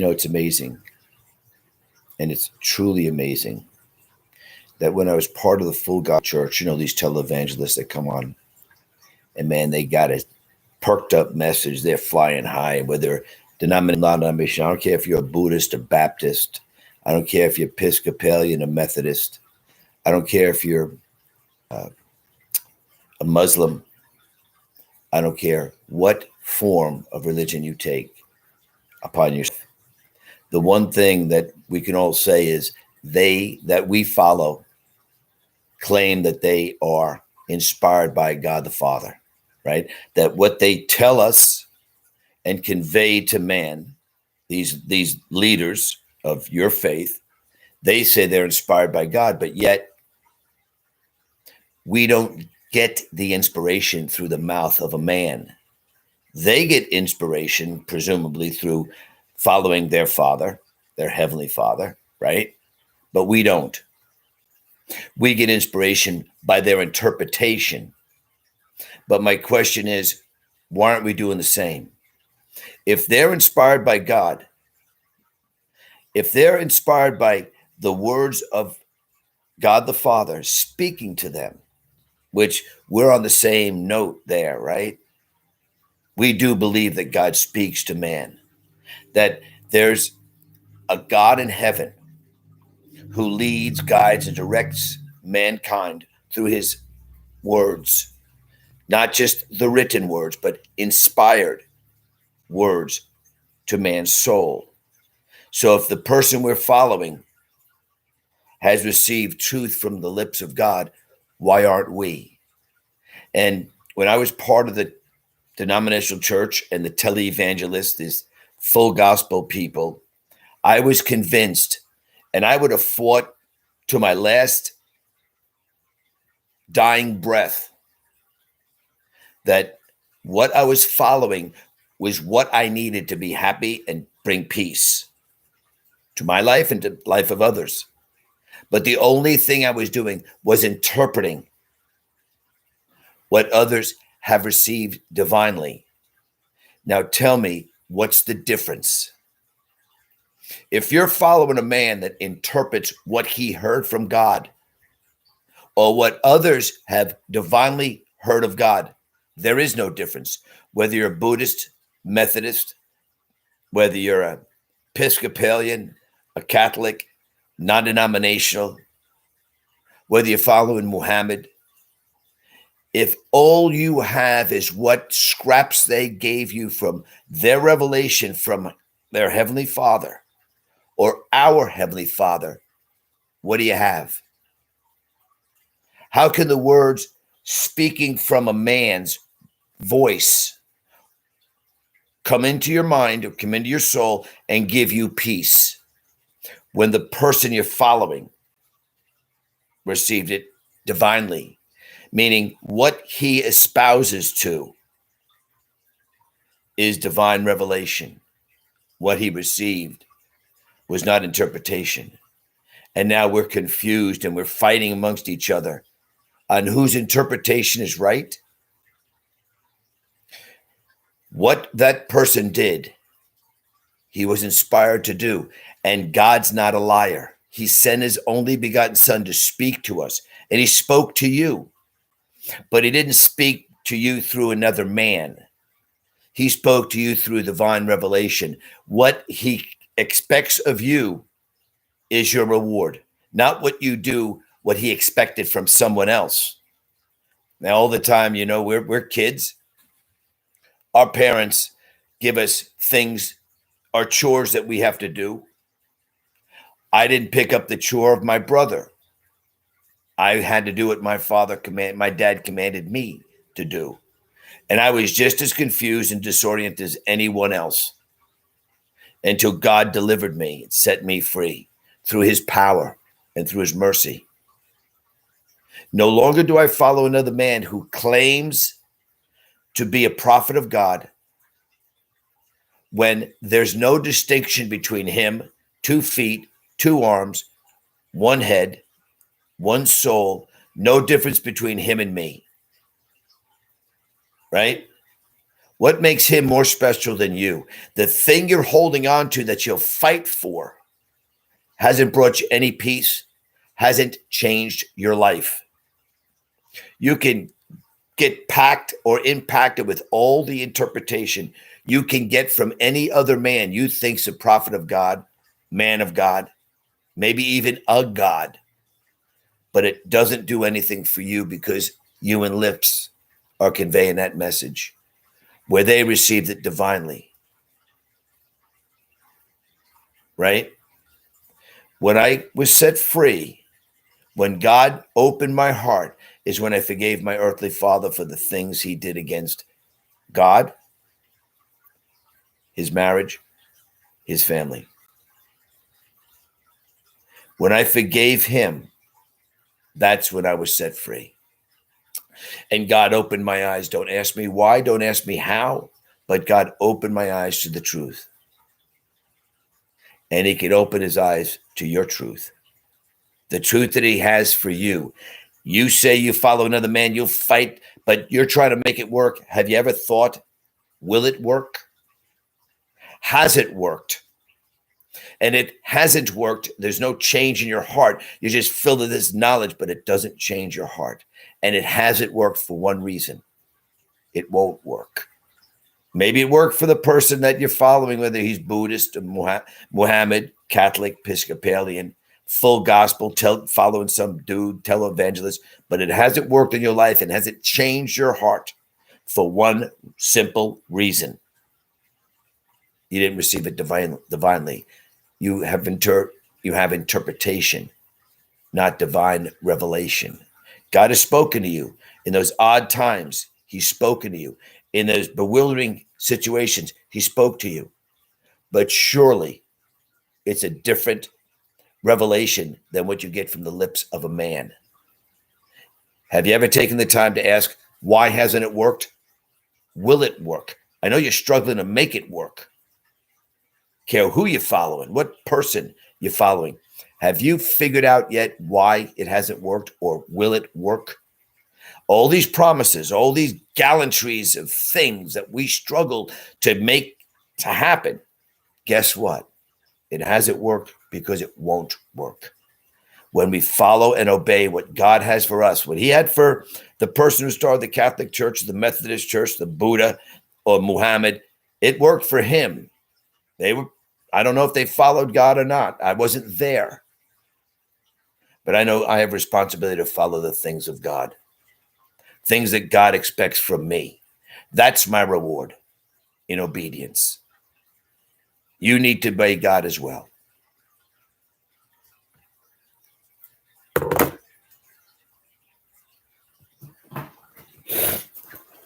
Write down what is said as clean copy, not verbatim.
It's amazing, and it's truly amazing that when I was part of the Full God Church, these televangelists that come on, and man, they got a perked up message. They're flying high, whether denominational, non-denominational. I don't care if you're a Buddhist or Baptist. I don't care if you're Episcopalian or Methodist. I don't care if you're a Muslim. I don't care what form of religion you take upon yourself. The one thing that we can all say is they that we follow claim that they are inspired by God the Father, right? That what they tell us and convey to man, these leaders of your faith, they say they're inspired by God, but yet we don't get the inspiration through the mouth of a man. They get inspiration, presumably, through following their Father, their Heavenly Father, right? But we don't. We get inspiration by their interpretation. But my question is, why aren't we doing the same? If they're inspired by God, if they're inspired by the words of God the Father speaking to them, which we're on the same note there, right? We do believe that God speaks to man, that there's a God in heaven who leads, guides, and directs mankind through his words, not just the written words, but inspired words to man's soul. So if the person we're following has received truth from the lips of God, why aren't we? And when I was part of the denominational church and the televangelists, these full gospel people, I was convinced, and I would have fought to my last dying breath, that what I was following was what I needed to be happy and bring peace to my life and to the life of others. But the only thing I was doing was interpreting what others have received divinely. Now tell me, what's the difference? If you're following a man that interprets what he heard from God or what others have divinely heard of God, there is no difference. Whether you're a Buddhist, Methodist, whether you're a Episcopalian, a Catholic, non-denominational, whether you're following Muhammad, if all you have is what scraps they gave you from their revelation from their Heavenly Father or our Heavenly Father, what do you have? How can the words speaking from a man's voice come into your mind or come into your soul and give you peace when the person you're following received it divinely? Meaning what he espouses to is divine revelation. What he received was not interpretation. And now we're confused and we're fighting amongst each other on whose interpretation is right. What that person did, he was inspired to do. And God's not a liar. He sent his only begotten Son to speak to us. And he spoke to you. But he didn't speak to you through another man. He spoke to you through divine revelation. What he expects of you is your reward, not what you do, what he expected from someone else. Now, all the time, we're kids. Our parents give us things, our chores that we have to do. I didn't pick up the chore of my brother. I had to do what my dad commanded me to do. And I was just as confused and disoriented as anyone else until God delivered me and set me free through his power and through his mercy. No longer do I follow another man who claims to be a prophet of God when there's no distinction between him, 2 feet, 2 arms, 1 head, 1 soul, no difference between him and me. Right? What makes him more special than you? The thing you're holding on to that you'll fight for hasn't brought you any peace, hasn't changed your life. You can get packed or impacted with all the interpretation you can get from any other man you think's a prophet of God, man of God, maybe even a God. But it doesn't do anything for you because you and lips are conveying that message where they received it divinely. Right? When I was set free, when God opened my heart, is when I forgave my earthly father for the things he did against God, his marriage, his family. When I forgave him, that's when I was set free. And God opened my eyes. Don't ask me why, don't ask me how, but God opened my eyes to the truth. And he could open his eyes to your truth, the truth that he has for you. You say you follow another man, you'll fight, but you're trying to make it work. Have you ever thought, will it work? Has it worked? And it hasn't worked. There's no change in your heart. You're just filled with this knowledge, but it doesn't change your heart. And it hasn't worked for one reason. It won't work. Maybe it worked for the person that you're following, whether he's Buddhist or Muhammad, Catholic, Episcopalian, full gospel, following some dude, televangelist, but it hasn't worked in your life and hasn't changed your heart for one simple reason. You didn't receive it divinely. You have interpretation, not divine revelation. God has spoken to you in those odd times. He's spoken to you in those bewildering situations. He spoke to you, but surely it's a different revelation than what you get from the lips of a man. Have you ever taken the time to ask, why hasn't it worked? Will it work? I know you're struggling to make it work. Care who you're following, what person you're following. Have you figured out yet why it hasn't worked, or will it work? All these promises, all these gallantries of things that we struggle to make to happen. Guess what? It hasn't worked because it won't work. When we follow and obey what God has for us, what he had for the person who started the Catholic Church, the Methodist Church, the Buddha, or Muhammad, it worked for him. I don't know if they followed God or not. I wasn't there. But I know I have responsibility to follow the things of God, things that God expects from me. That's my reward in obedience. You need to obey God as well.